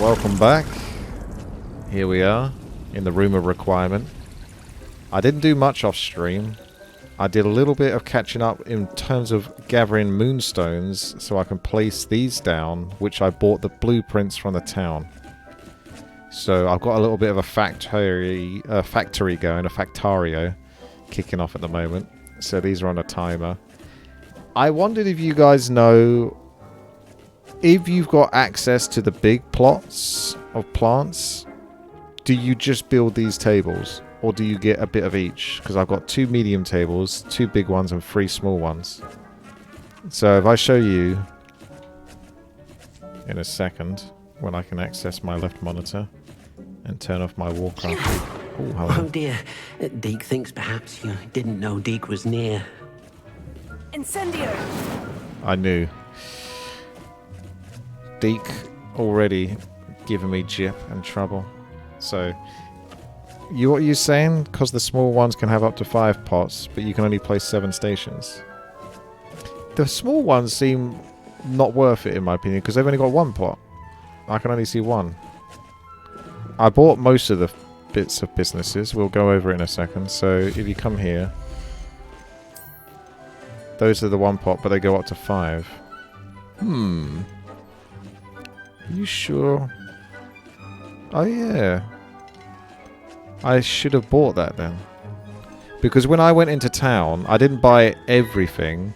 Welcome back. Here we are in the room of requirement. I didn't do much off stream. I did a little bit of catching up in terms of gathering moonstones so I can place these down, which I bought the blueprints from the town. So I've got a little bit of a factory going, a factario kicking off at the moment. So these are on a timer. I wondered if you guys know if you've got access to the big plots of plants, do you just build these tables? Or do you get a bit of each? Because I've got 2 medium tables, 2 big ones, and 3 small ones. So if I show you in a second when I can access my left monitor and turn off my Warcraft. Oh dear. Deek thinks perhaps you didn't know Deek was near. Incendio! I knew. Deek already giving me jip and trouble. So, what are you saying? Because the small ones can have up to 5 pots, but you can only place 7 stations. The small ones seem not worth it in my opinion, because they've only got 1 pot. I can only see 1. I bought most of the bits of businesses. We'll go over it in a second. So, if you come here, those are the 1 pot, but they go up to 5. Are you sure? Oh yeah. I should have bought that then. Because when I went into town, I didn't buy everything.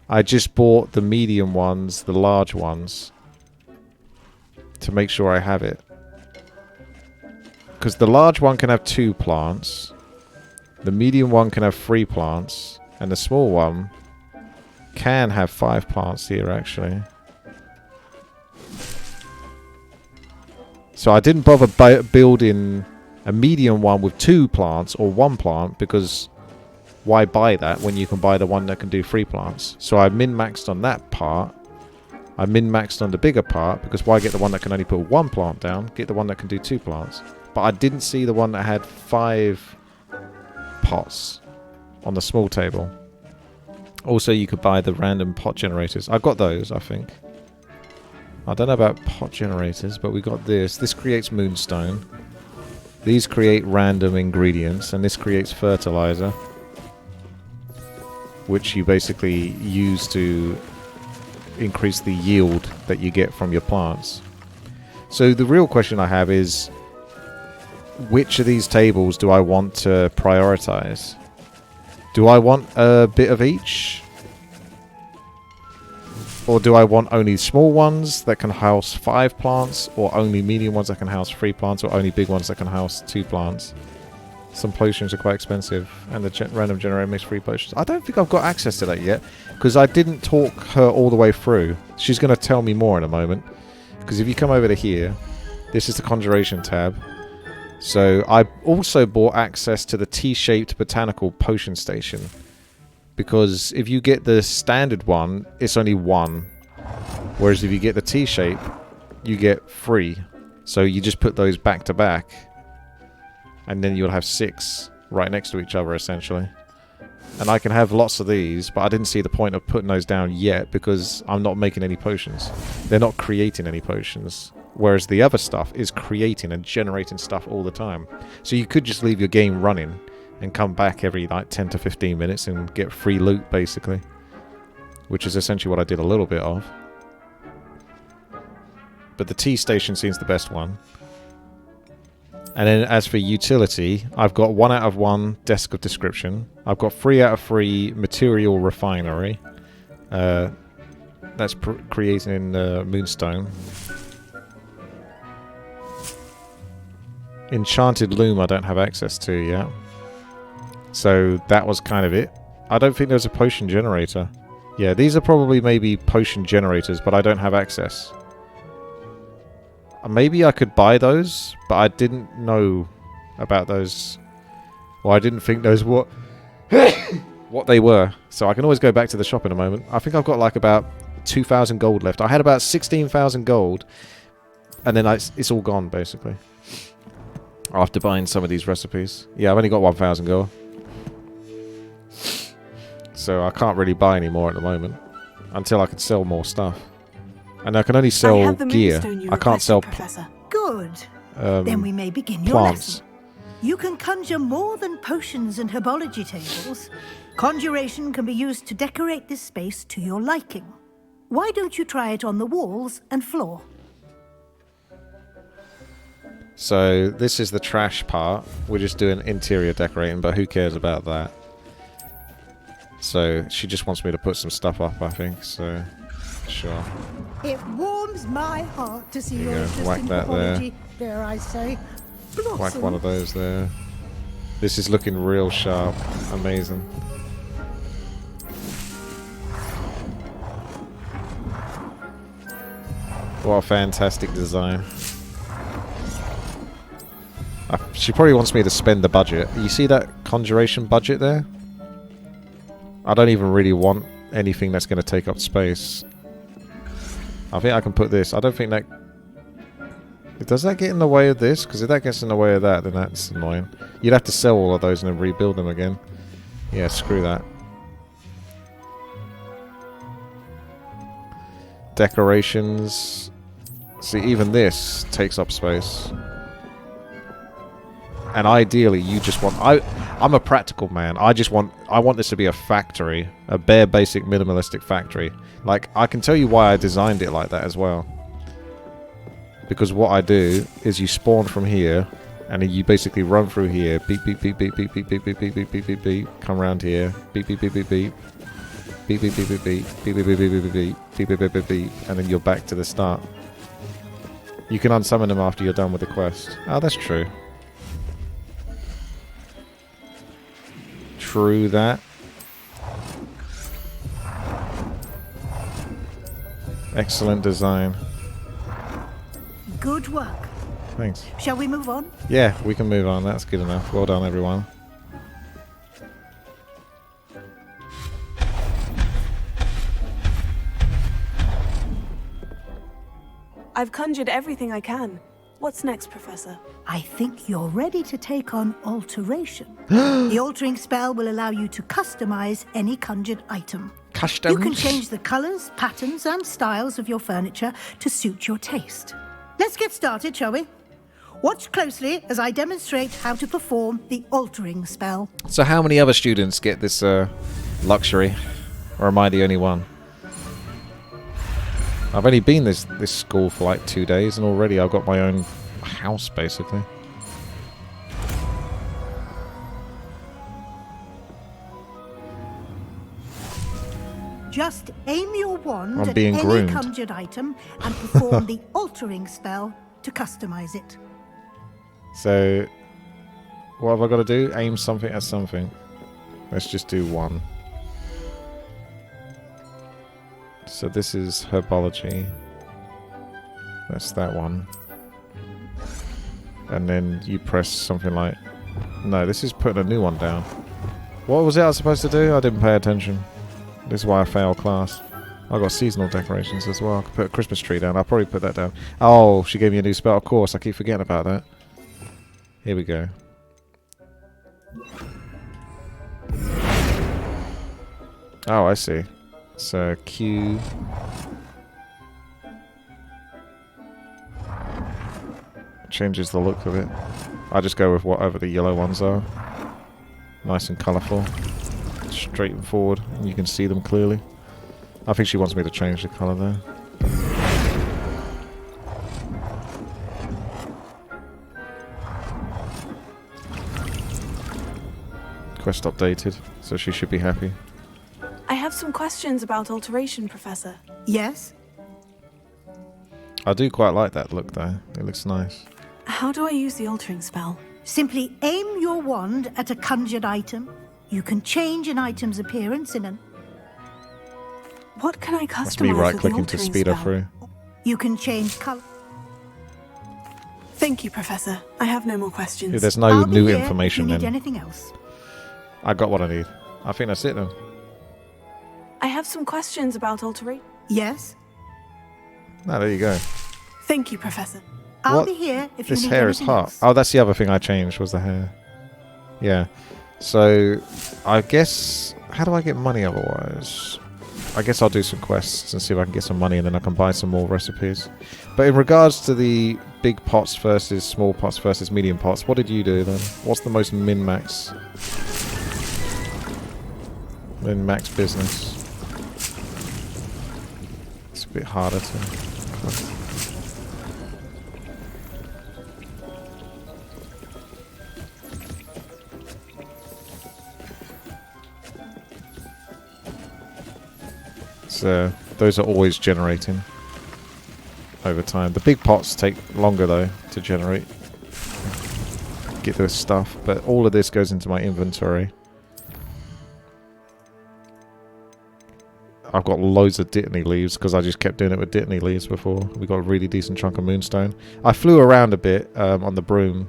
I just bought the medium ones, the large ones, to make sure I have it. Because the large one can have 2 plants, the medium one can have 3 plants, and the small one can have 5 plants here actually. So I didn't bother building a medium one with 2 plants or 1 plant, because why buy that when you can buy the one that can do 3 plants? So I min-maxed on that part. I min-maxed on the bigger part, because why get the one that can only put 1 plant down? Get the one that can do 2 plants. But I didn't see the one that had 5 pots on the small table. Also, you could buy the random pot generators. I got those, I think. I don't know about pot generators, but we got this. This creates moonstone. These create random ingredients, and this creates fertilizer, which you basically use to increase the yield that you get from your plants. So the real question I have is, which of these tables do I want to prioritize? Do I want a bit of each? Or do I want only small ones that can house 5 plants, or only medium ones that can house 3 plants, or only big ones that can house 2 plants? Some potions are quite expensive, and the random generator makes 3 potions. I don't think I've got access to that yet, because I didn't talk her all the way through. She's going to tell me more in a moment. Because if you come over to here, this is the Conjuration tab. So I also bought access to the T-shaped botanical potion station. Because if you get the standard one, it's only 1. Whereas if you get the T-shape, you get 3. So you just put those back to back. And then you'll have 6 right next to each other, essentially. And I can have lots of these, but I didn't see the point of putting those down yet, because I'm not making any potions. They're not creating any potions. Whereas the other stuff is creating and generating stuff all the time. So you could just leave your game running and come back every like 10 to 15 minutes and get free loot, basically. Which is essentially what I did a little bit of. But the T station seems the best one. And then as for utility, I've got 1 out of 1 desk of description. I've got 3 out of 3 material refinery. That's creating moonstone. Enchanted loom I don't have access to yet. So that was kind of it. I don't think there's a potion generator. Yeah, these are probably maybe potion generators, but I don't have access. Maybe I could buy those, but I didn't know about those. Well, I didn't think those were what they were. So I can always go back to the shop in a moment. I think I've got like about 2,000 gold left. I had about 16,000 gold, and then it's all gone, basically. After buying some of these recipes. Yeah, I've only got 1,000 gold. So I can't really buy any more at the moment. Until I can sell more stuff. And I can only I sell have the gear. moonstone you I can't requested, sell Professor. Good. Then we may begin your plants. lesson. You can conjure more than potions and herbology tables. Conjuration can be used to decorate this space to your liking. Why don't you try it on the walls and floor? So this is the trash part. We're just doing interior decorating, but who cares about that? So she just wants me to put some stuff up, I think. So sure. It warms my heart to see your There you go. interest Whack in that there. herbology, dare I say. Whack Blossom. one of those there. This is looking real sharp. Amazing. What a fantastic design. She probably wants me to spend the budget. You see that conjuration budget there? I don't even really want anything that's going to take up space. I think I can put this. I don't think that... Does that get in the way of this? Because if that gets in the way of that, then that's annoying. You'd have to sell all of those and then rebuild them again. Yeah, screw that. Decorations. See, even this takes up space. And ideally, you just want... I'm a practical man. I want this to be a factory. A bare, basic, minimalistic factory. Like, I can tell you why I designed it like that as well. Because what I do is you spawn from here, and then you basically run through here, beep beep beep beep beep beep beep beep beep beep beep beep beep, come around here, beep beep beep beep beep, beep beep beep beep beep, beep beep beep beep beep beep beep beep beep beep beep, and then you're back to the start. You can unsummon them after you're done with the quest. Oh, that's true. True that. Excellent design. Good work. Thanks. Shall we move on? Yeah, we can move on. That's good enough. Well done, everyone. I've conjured everything I can. What's next, Professor? I think you're ready to take on alteration. The altering spell will allow you to customize any conjured item. You can change the colors, patterns, and styles of your furniture to suit your taste. Let's get started, shall we? Watch closely as I demonstrate how to perform the altering spell. So how many other students get this luxury? Or am I the only one? I've only been this school for like 2 days, and already I've got my own house, basically. Just aim your wand I'm at being any groomed. conjured item and perform the altering spell to customize it. So, what have I got to do? Aim something at something. Let's just do one. So this is herbology. That's that one. And then you press something like... No, this is putting a new one down. What was it I was supposed to do? I didn't pay attention. This is why I failed class. I got seasonal decorations as well. I could put a Christmas tree down. I'll probably put that down. Oh, she gave me a new spell. Of course, I keep forgetting about that. Here we go. Oh, I see. So Q. Changes the look of it. I just go with whatever the yellow ones are. Nice and colourful. Straight and forward. And you can see them clearly. I think she wants me to change the colour there. Quest updated, so she should be happy. I have some questions about alteration, Professor. Yes? I do quite like that look though. It looks nice. How do I use the altering spell? Simply aim your wand at a conjured item. You can change an item's appearance in an... What can I customize That's me with the right-clicking to altering speed her spell? through. You can change color. Thank you, Professor. I have no more questions. If there's no I'll be new here information, if you need then anything else. I got what I need. I think that's it then. I have some questions about alteration. Yes? No, there you go. Thank you, Professor. I'll What? be here if you This need hair is anything hot. else. Oh, that's the other thing I changed was the hair. Yeah. So, I guess... How do I get money otherwise? I guess I'll do some quests and see if I can get some money, and then I can buy some more recipes. But in regards to the big pots versus small pots versus medium pots, what did you do then? What's the most min-max? Min-max business. It's a bit harder to... So those are always generating over time. The big pots take longer though to generate. Get this stuff, but all of this goes into my inventory. I've got loads of Dittany leaves because I just kept doing it with Dittany leaves before. We got a really decent chunk of moonstone. I flew around a bit on the broom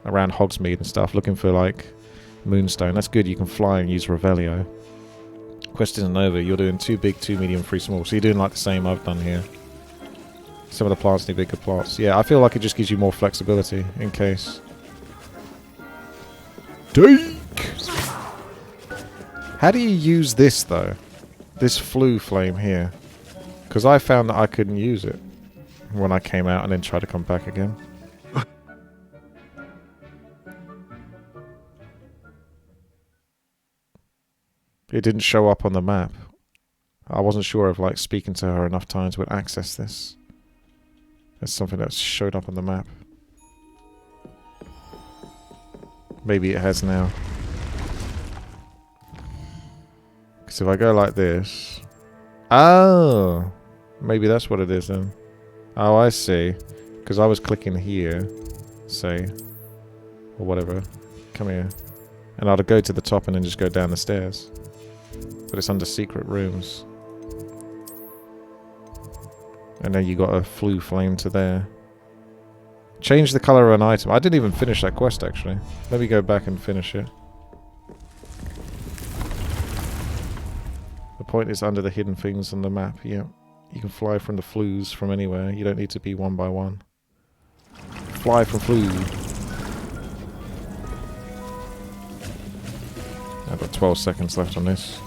around Hogsmeade and stuff looking for like moonstone. That's good, you can fly and use Revelio. Quest isn't over. You're doing 2 big, 2 medium, 3 small. So you're doing like the same I've done here. Some of the plants need bigger plots. Yeah, I feel like it just gives you more flexibility in case. Deek! How do you use this though? This flue flame here? Because I found that I couldn't use it when I came out and then tried to come back again. It didn't show up on the map. I wasn't sure if like speaking to her enough times would access this. It's something that showed up on the map. Maybe it has now. Because if I go like this... Oh! Maybe that's what it is then. Oh, I see. Because I was clicking here, say, or whatever. Come here. And I'd go to the top and then just go down the stairs. But it's under secret rooms. And then you got a flue flame to there. Change the color of an item. I didn't even finish that quest actually. Let me go back and finish it. The point is under the hidden things on the map. Yeah. You can fly from the flues from anywhere. You don't need to be one by one. Fly from flue. I've got 12 seconds left on this.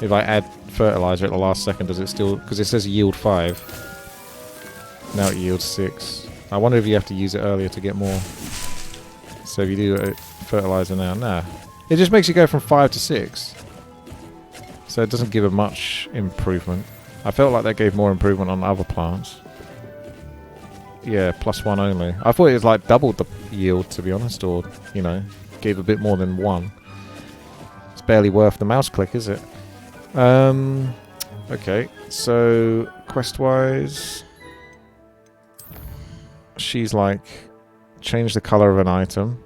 If I add fertilizer at the last second, does it still... Because it says yield 5. Now it yields 6. I wonder if you have to use it earlier to get more. So if you do fertilizer now... Nah. It just makes you go from 5 to 6. So it doesn't give a much improvement. I felt like that gave more improvement on other plants. Yeah, +1 only. I thought it was like doubled the yield, to be honest. Or, you know, gave a bit more than 1. It's barely worth the mouse click, is it? Okay, so quest-wise, she's like, change the color of an item,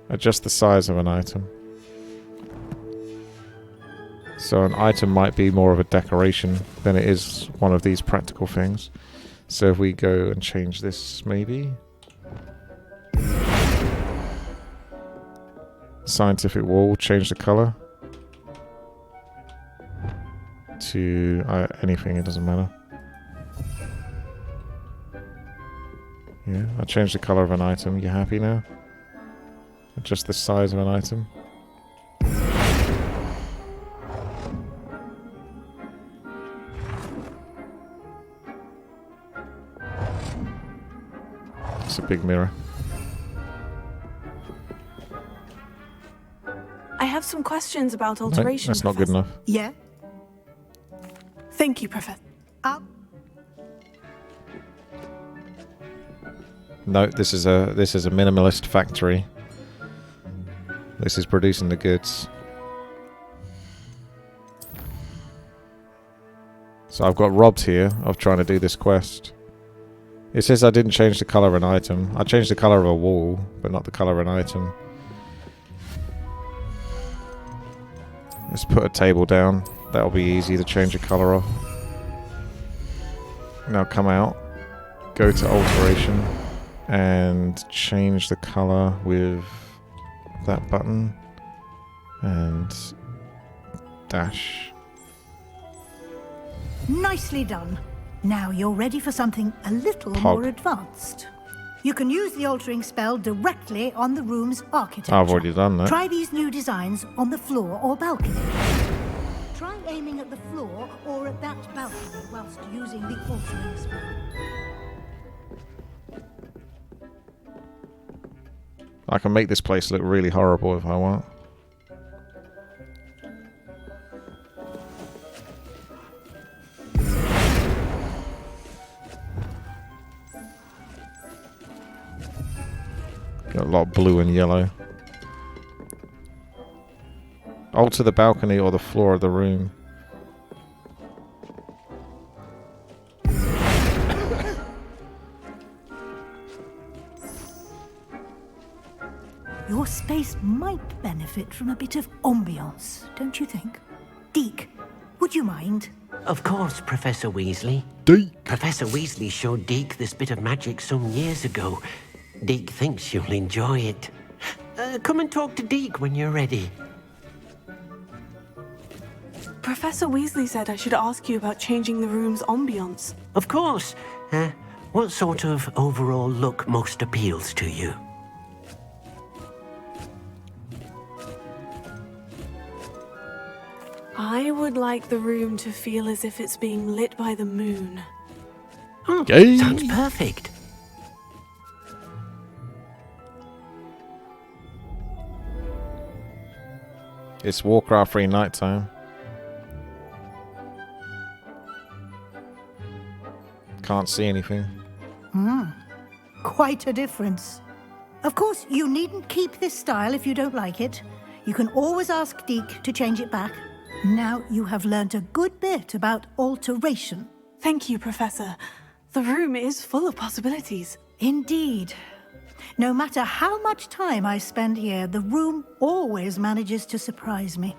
adjust the size of an item. So an item might be more of a decoration than it is one of these practical things. So if we go and change this, maybe. Scientific wall, change the color. To anything, it doesn't matter. Yeah, I changed the color of an item. You happy now? Adjust the size of an item. It's a big mirror. I have some questions about alteration. No, that's not good enough. Yeah? Thank you, Professor. No, this is a minimalist factory. This is producing the goods. So I've got robbed here of trying to do this quest. It says I didn't change the color of an item. I changed the color of a wall, but not the color of an item. Let's put a table down. That'll be easy to change the color of. Now come out, go to alteration, and change the color with that button, and dash. Nicely done. Now you're ready for something a little Pog. more advanced. You can use the altering spell directly on the room's architecture. I've already done that. Try these new designs on the floor or balcony. Try aiming at the floor or at that balcony whilst using the altering spell. I can make this place look really horrible if I want. Got a lot of blue and yellow. Alter the balcony or the floor of the room. Your space might benefit from a bit of ambiance, don't you think? Deek, would you mind? Of course, Professor Weasley. Deek! Professor Weasley showed Deek this bit of magic some years ago. Deek thinks you'll enjoy it. Come and talk to Deek when you're ready. Professor Weasley said I should ask you about changing the room's ambiance. Of course. What sort of overall look most appeals to you? I would like the room to feel as if it's being lit by the moon. Okay. Sounds perfect. It's Warcraft 3 nighttime. Can't see anything. Quite a difference. Of course, you needn't keep this style if you don't like it. You can always ask Deek to change it back. Now you have learnt a good bit about alteration. Thank you, Professor. The room is full of possibilities. Indeed. No matter how much time I spend here, the room always manages to surprise me.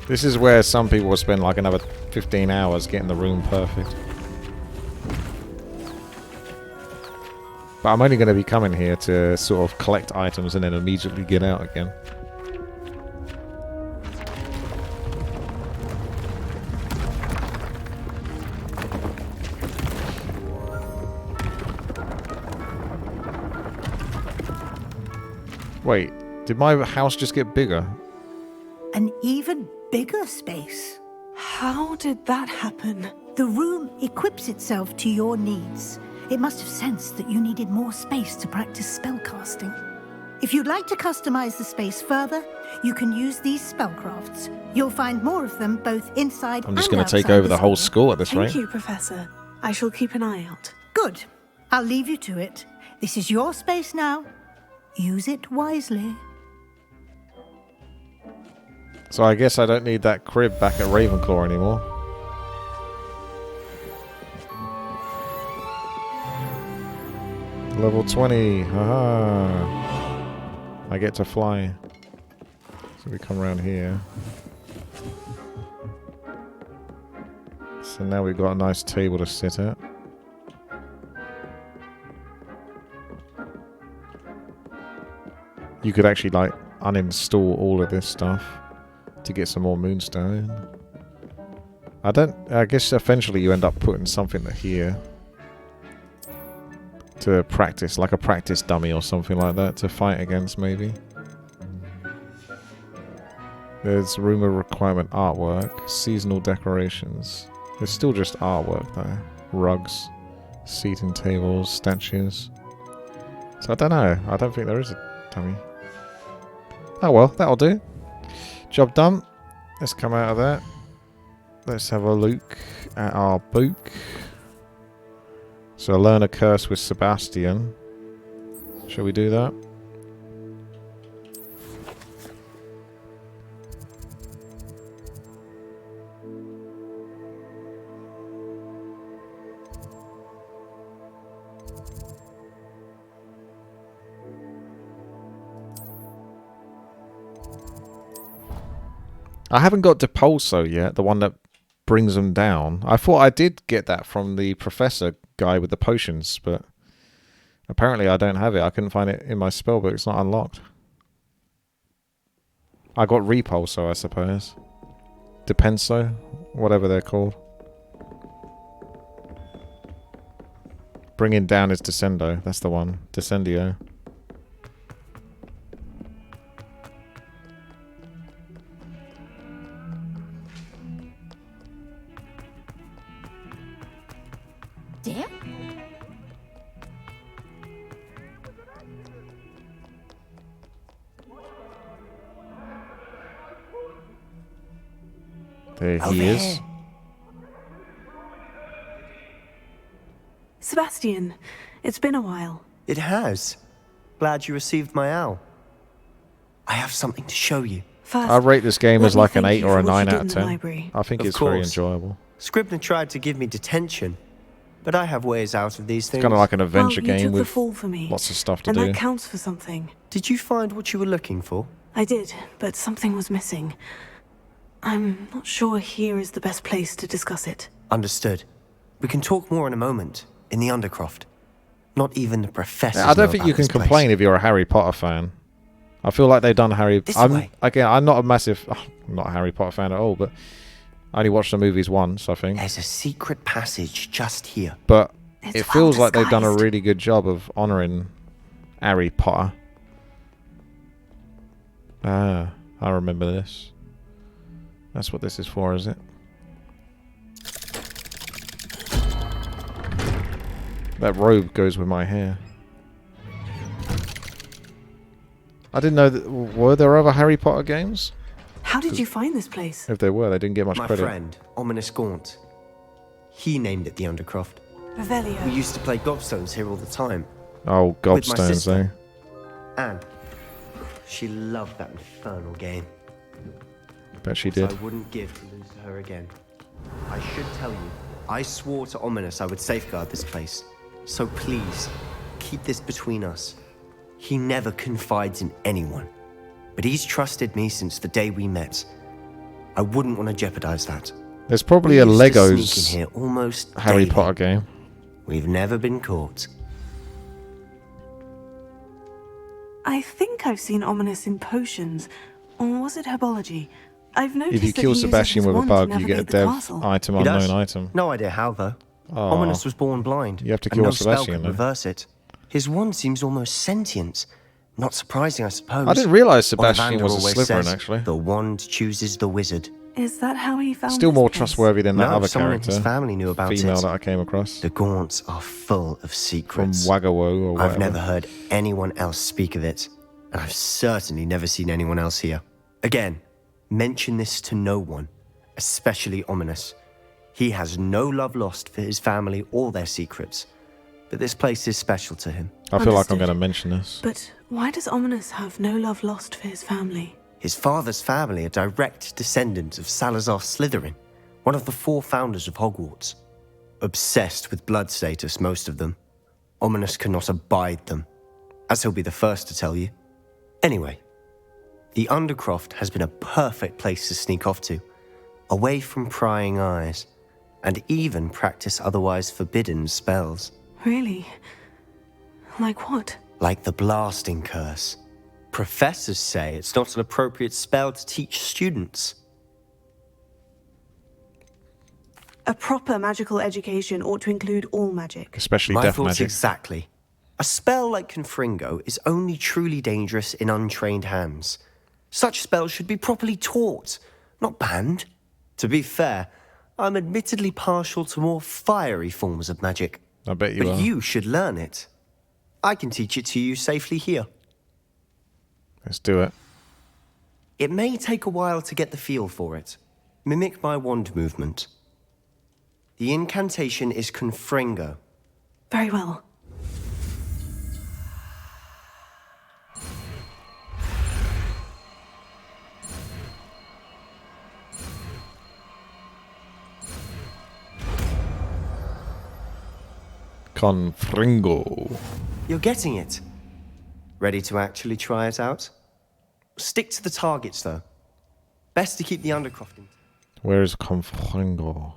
This is where some people will spend like another 15 hours getting the room perfect. But I'm only going to be coming here to sort of collect items and then immediately get out again. Wait, did my house just get bigger? An even bigger space. How did that happen? The room equips itself to your needs. It must have sensed that you needed more space to practice spellcasting. If you'd like to customize the space further, you can use these spellcrafts. You'll find more of them both inside I'm just and going to take outside over the whole school at this rate. Thank you, Professor. I shall keep an eye out. Good. I'll leave you to it. This is your space now. Use it wisely. So I guess I don't need that crib back at Ravenclaw anymore. Level 20. Haha. I get to fly. So we come around here. So now we've got a nice table to sit at. You could actually like uninstall all of this stuff to get some more moonstone. I guess eventually you end up putting something here to practice, like a practice dummy or something like that to fight against maybe. There's room of requirement artwork, seasonal decorations. There's still just artwork there. Rugs, seating tables, statues. So I don't know. I don't think there is a dummy. Oh well, that'll do. Job done. Let's come out of that. Let's have a look at our book. So learn a curse with Sebastian. Shall we do that? I haven't got Depulso yet, the one that brings them down. I thought I did get that from the professor guy with the potions, but apparently I don't have it. I couldn't find it in my spellbook. It's not unlocked. I got Repulso, I suppose. Depenso, whatever they're called. Bringing down is Descendo. That's the one. Descendio. Dear? There he is. Sebastian, it's been a while. It has. Glad you received my owl. I have something to show you. First, I rate this game let as me like an thank 8 you or for a what you 9 did out in of the 10. library. I think Of it's very course. enjoyable. Scribner tried to give me detention, but I have ways out of these things. It's kind of like an adventure Well, you game took the with fall for me, lots of stuff to and do. that counts for something. Did you find what you were looking for? I did, but something was missing. I'm not sure here is the best place to discuss it. Understood. We can talk more in a moment, in the Undercroft. Not even the professors I don't know think about you can this place. complain if you're a Harry Potter fan. I feel like they've done Harry. This I'm way. I'm not a massive, I'm not a Harry Potter fan at all, but I only watched the movies once, I think. There's a secret passage just here. But It's it well feels like they've done a disguised. really good job of honouring Harry Potter. Ah, I remember this. That's what this is for, is it? That robe goes with my hair. I didn't know that. Were there other Harry Potter games? How did you find this place? If there were, they didn't get much My credit. friend, Ominous Gaunt. He named it the Undercroft. We Revelio. used to play gobstones here all the time. Oh, With my gobstones, sister. though. Anne. She loved that infernal game. Bet she So did. I wouldn't give to lose to her again. I should tell you, I swore to Ominous I would safeguard this place. So please, keep this between us. He never confides in anyone. But he's trusted me since the day we met. I wouldn't want to jeopardize that. There's probably We a used to sneak in Legos here almost Harry daily. Potter game. We've never been caught. I think I've seen Ominous in potions. Or was it herbology? I've noticed If you that kill he uses Sebastian his with a wand to bug, you get a navigate the dev castle. item, He does. unknown item. No idea how, though. Oh. Ominous was born blind. You have to and kill no Sebastian, spell could though. reverse it. His wand seems almost sentient. Not surprising, I suppose. I didn't realise Ollivander Sebastian was a always Slytherin, says, actually. The wand chooses the wizard. Is that how he found Still this more place? trustworthy than that No, other someone in character. his family knew about female it. that I came across. The Gaunts are full of From secrets. Wagawo or whatever. I've never heard anyone else speak of it, and I've certainly never seen anyone else here. Again, mention this to no one, especially Ominous. He has no love lost for his family or their secrets, but this place is special to him. I feel like I'm Understood. going to mention this. But why does Ominous have no love lost for his family? His father's family are direct descendants of Salazar Slytherin, one of the 4 founders of Hogwarts. Obsessed with blood status, most of them. Ominous cannot abide them, as he'll be the first to tell you. Anyway, the Undercroft has been a perfect place to sneak off to, away from prying eyes, and even practice otherwise forbidden spells, Really? Like what? like the Blasting Curse. Professors say it's not an appropriate spell to teach students. A proper magical education ought to include all magic. Especially My death thoughts magic. exactly. A spell like Confringo is only truly dangerous in untrained hands. Such spells should be properly taught, not banned. To be fair, I'm admittedly partial to more fiery forms of magic. I bet you But are. you should learn it. I can teach it to you safely here. Let's do it. It may take a while to get the feel for it. Mimic my wand movement. The incantation is Confringo. Very well. Confringo. You're getting it. Ready to actually try it out? Stick to the targets, though. Best to keep the Undercroft in. Where is Confringo?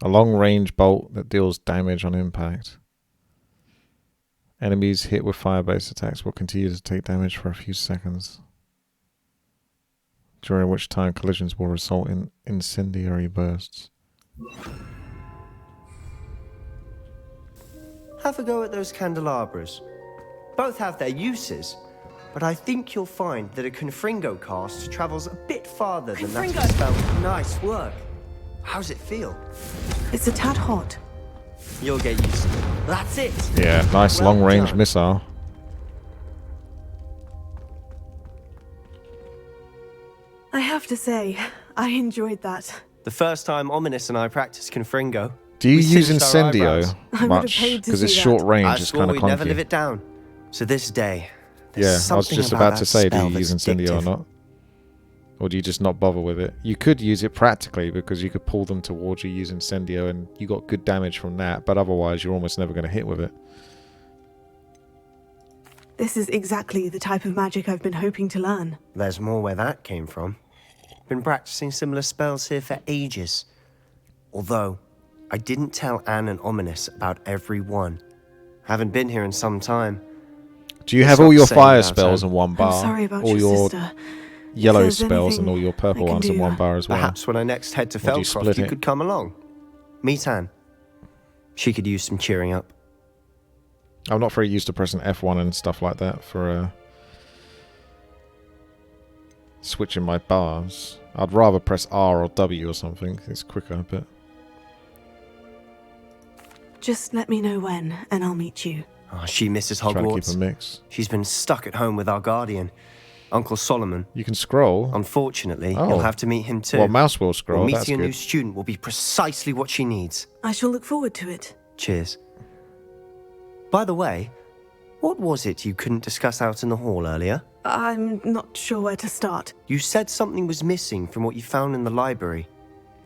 A long-range bolt that deals damage on impact. Enemies hit with fire-based attacks will continue to take damage for a few seconds, during which time collisions will result in incendiary bursts. have a go at those candelabras. Both have their uses, but I think you'll find that a confringo cast travels a bit farther than that of a spell. Nice work. How's it feel? It's a tad hot. You'll get used to it. That's it. Yeah, nice Well long-range done. missile. I have to say, I enjoyed that. The first time Ominous and I practiced confringo. Do you we use singed our Incendio eyebrows. I would have much? paid to Because it's see short that. range, I it's swore kind of we'd never live clunky. it down. So this day, there's Yeah, I was something just about about to that say, do spell you use that's Incendio or addictive. not? Or do you just not bother with it? You could use it practically because you could pull them towards you using Incendio and you got good damage from that, but otherwise you're almost never going to hit with it. This is exactly the type of magic I've been hoping to learn. There's more where that came from. Been practicing similar spells here for ages. Although, I didn't tell Anne and Ominous about every one. Haven't been here in some time. Do you It's have not all the your same fire without spells her. in one bar? I'm sorry about all your your sister. yellow there's spells and anything all your purple I can ones in do, one bar as well? Perhaps when I next head to Or do you Feldcroft, split you it? could come along. Meet Anne. She could use some cheering up. I'm not very used to pressing F1 and stuff like that for switching my bars. I'd rather press R or W or something. It's quicker, but... Just let me know when, and I'll meet you. Oh, she misses Trying to keep Hogwarts. a mix. She's been stuck at home with our guardian, Uncle Solomon. You can scroll. Unfortunately, Oh. you'll have to meet him too. Well, mouse will scroll. Well, That's meeting a new good. student will be precisely what she needs. I shall look forward to it. Cheers. By the way, what was it you couldn't discuss out in the hall earlier? I'm not sure where to start. You said something was missing from what you found in the library.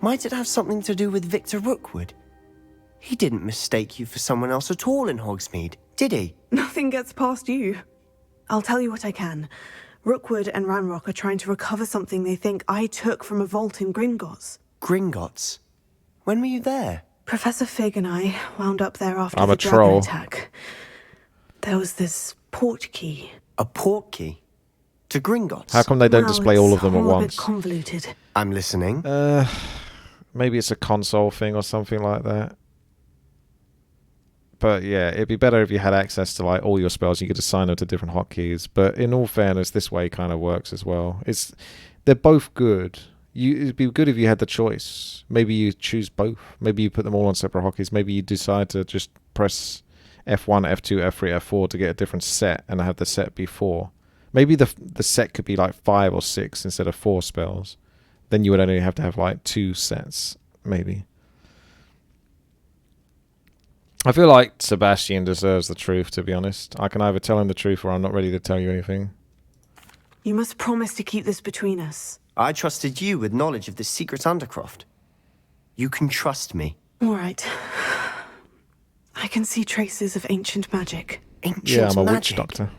Might it have something to do with Victor Rookwood? He didn't mistake you for someone else at all in Hogsmeade, did he? Nothing gets past you. I'll tell you what I can. Rookwood and Ranrock are trying to recover something they think I took from a vault in Gringotts. Gringotts? When were you there? Professor Fig and I wound up there after I'm the a dragon troll. attack. There was this port key. A port key? To Gringotts? How come they don't Well, display all of it's them at all a bit once? convoluted. I'm listening. Maybe it's a console thing or something like that. But yeah, it'd be better if you had access to like all your spells. You could assign them to different hotkeys. But in all fairness, this way kind of works as well. They're both good. It'd be good if you had the choice. Maybe you choose both. Maybe you put them all on separate hotkeys. Maybe you decide to just press F1, F2, F3, F4 to get a different set and have the set be 4. Maybe the set could be like 5 or 6 instead of 4 spells. Then you would only have to have like 2 sets, maybe. I feel like Sebastian deserves the truth, to be honest. I can either tell him the truth or I'm not ready to tell you anything. You must promise to keep this between us. I trusted you with knowledge of this secret undercroft. You can trust me. All right. I can see traces of ancient magic. Ancient Yeah, I'm a witch magic. doctor.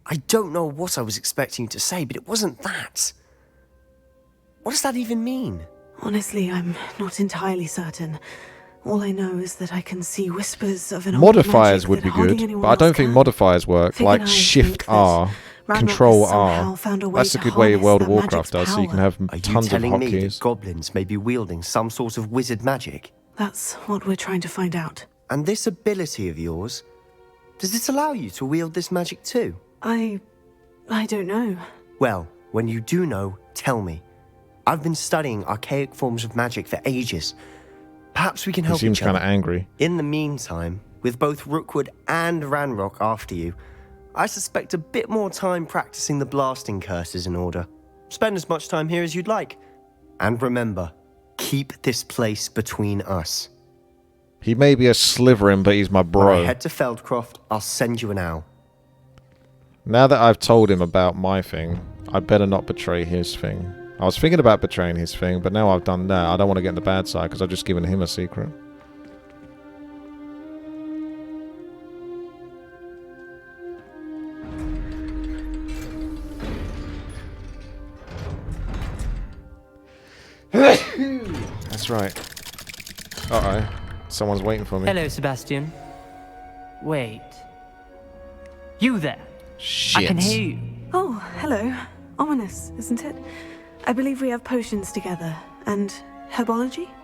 I don't know what I was expecting you to say, but it wasn't that. What does that even mean? Honestly, I'm not entirely certain. All I know is that I can see whispers of an old Modifiers magic would that be hardly good, anyone but I don't else think can. modifiers work. Fig Like and I Shift think that R, Ranrock Control has somehow R. found a way That's to a good way harness World of that magic's Warcraft does, so you can power. have Are you tons of telling me that hotkeys. goblins may be wielding some sort of wizard magic? That's what we're trying to find out. And this ability of yours, does it allow you to wield this magic too? I don't know. Well, when you do know, tell me. I've been studying archaic forms of magic for ages. Perhaps we can He help seems each other. kind of angry. In the meantime, with both Rookwood and Ranrock after you, I suspect a bit more time practicing the blasting curse is in order. Spend as much time here as you'd like. And remember, keep this place between us. He may be a Slytherin, but he's my When bro. I head to Feldcroft, I'll send you an owl. Now that I've told him about my thing, I better not betray his thing. I was thinking about betraying his thing, but now I've done that, I don't want to get in the bad side because I've just given him a secret. That's right. Uh-oh. Someone's waiting for me. Hello, Sebastian. Wait. You there? Shit. I can hear you. Oh, hello. Ominous, isn't it? I believe we have potions together. And herbology?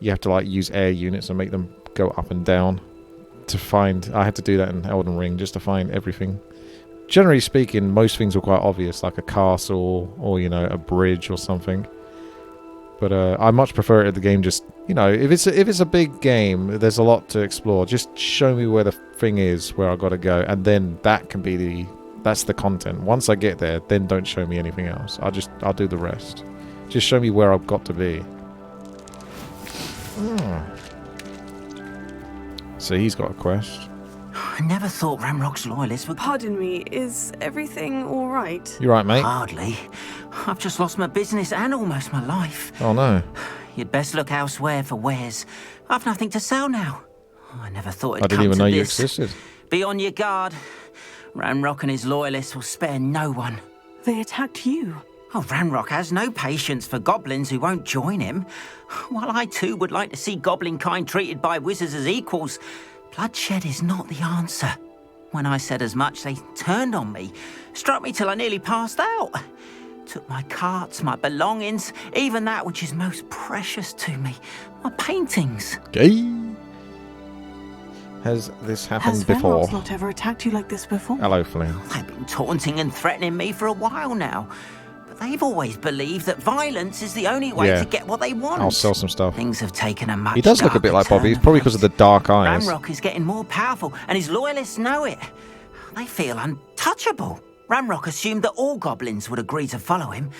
you have to like use air units and make them go up and down to find. I had to do that in Elden Ring just to find everything. Generally speaking, most things were quite obvious, like a castle or, you know, a bridge or something. But I much prefer it at the game just, you know, if it's a big game, there's a lot to explore. Just show me where the thing is, where I got to go, and then that can be that's the content. Once I get there, then don't show me anything else. I'll do the rest. Just show me where I've got to be. So he's got a quest. I never thought Ramrock's loyalists would... Pardon me, is everything all right? You right, mate? Hardly. I've just lost my business and almost my life. Oh, no. You'd best look elsewhere for wares. I've nothing to sell now. I never thought it'd I didn't come even to know you this. existed. Be on your guard. Ramrock and his loyalists will spare no one. They attacked you. Oh, Ramrock has no patience for goblins who won't join him. While I too would like to see goblin kind treated by wizards as equals, bloodshed is not the answer. When I said as much, they turned on me, struck me till I nearly passed out. Took my carts, my belongings, even that which is most precious to me, my paintings. Gay. Has this happened before? Has not ever attacked you like this before? Hello, Flynn. They've been taunting and threatening me for a while now. But they've always believed that violence is the only way to get what they want. I'll sell some stuff. Things have taken a much He does look a bit like Bobby. It's probably because of the dark eyes. Ramrock is getting more powerful, and his loyalists know it. They feel untouchable. Ramrock assumed that all goblins would agree to follow him,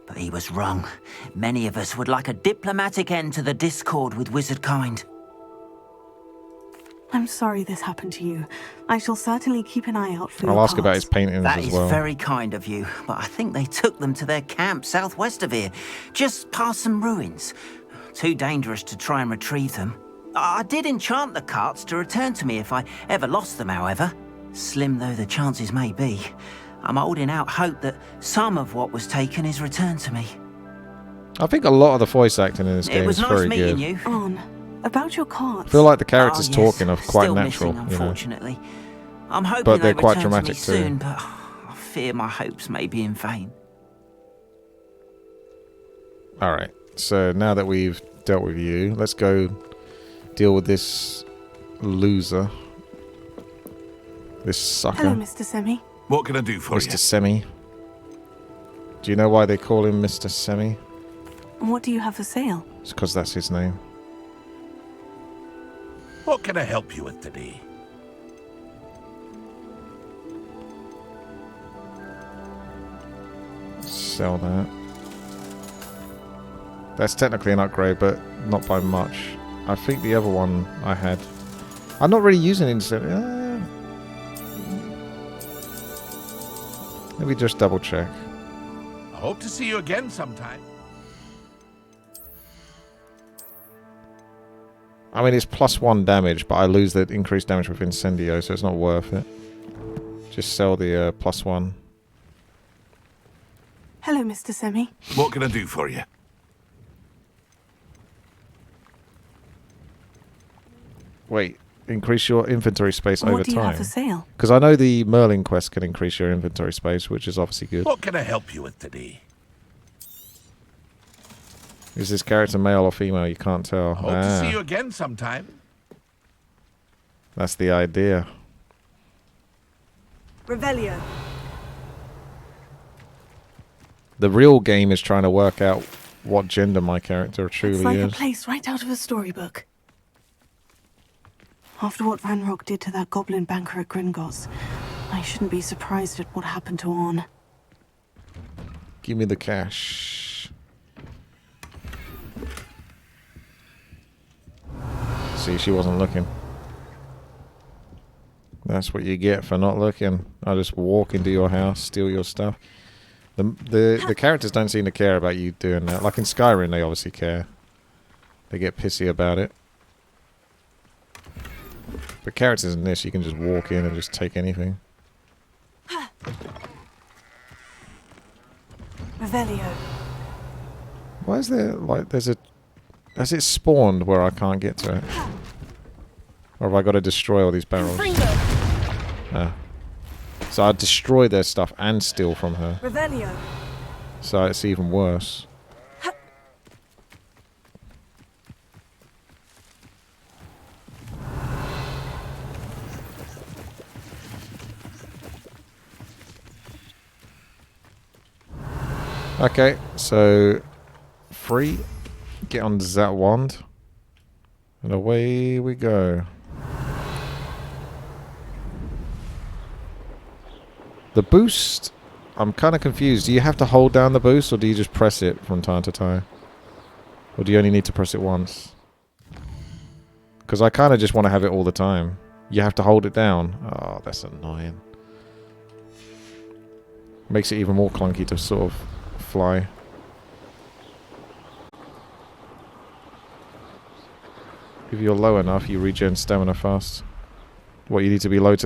but he was wrong. Many of us would like a diplomatic end to the discord with wizard kind. I'm sorry this happened to you. I shall certainly keep an eye out for your I'll ask cards. about his paintings That as is well. very kind of you, but I think they took them to their camp southwest of here, just past some ruins. Too dangerous to try and retrieve them. I did enchant the carts to return to me if I ever lost them, however. Slim though the chances may be, I'm holding out hope that some of what was taken is returned to me. I think a lot of the voice acting in this game It was is nice very meeting good. you. On. About your cards. I feel like the characters Yes, talking are quite still natural, missing, you know. unfortunately. I'm hoping But they're they quite return dramatic to me too. soon, but I fear my hopes may be in vain. Alright, so now that we've dealt with you, let's go deal with this loser. This sucker. Hello, Mr. Semi. What can I do for Mr. Semi. Do you know why they call him Mr. Semi? What do you have for sale? It's because that's his name. you? What can I help you with today? Sell that. That's technically an upgrade, but not by much. I think the other one I had... I'm not really using instant... Let me just double check. I hope to see you again sometime. I mean, it's +1 damage, but I lose the increased damage with Incendio, so it's not worth it. Just sell the +1. Hello, Mr. Semi. What can I do for you? Wait, increase your inventory space over What do you have time. for sale? Because I know the Merlin quest can increase your inventory space, which is obviously good. What can I help you with today? Is this character male or female? You can't tell. I hope to see you again sometime. That's the idea. Revelio. The real game is trying to work out what gender my character truly It's like is. a place right out of a storybook. After what Ranrock did to that goblin banker at Gringotts, I shouldn't be surprised at what happened to Orn. Give me the cash. See, she wasn't looking. That's what you get for not looking. I just walk into your house, steal your stuff. The characters don't seem to care about you doing that. Like in Skyrim, they obviously care. They get pissy about it. But characters in this, you can just walk in and just take anything. Revelio. Why is there, like, there's a... Has it spawned where I can't get to it? Or have I got to destroy all these barrels? Ah. So I destroy their stuff and steal from her. Revelio. So it's even worse. Okay, so 3. Get on that wand. And away we go. The boost, I'm kind of confused. Do you have to hold down the boost, or do you just press it from time to time? Or do you only need to press it once? Because I kind of just want to have it all the time. You have to hold it down. Oh, that's annoying. Makes it even more clunky to sort of fly. If you're low enough, you regen stamina fast. What, you need to be low to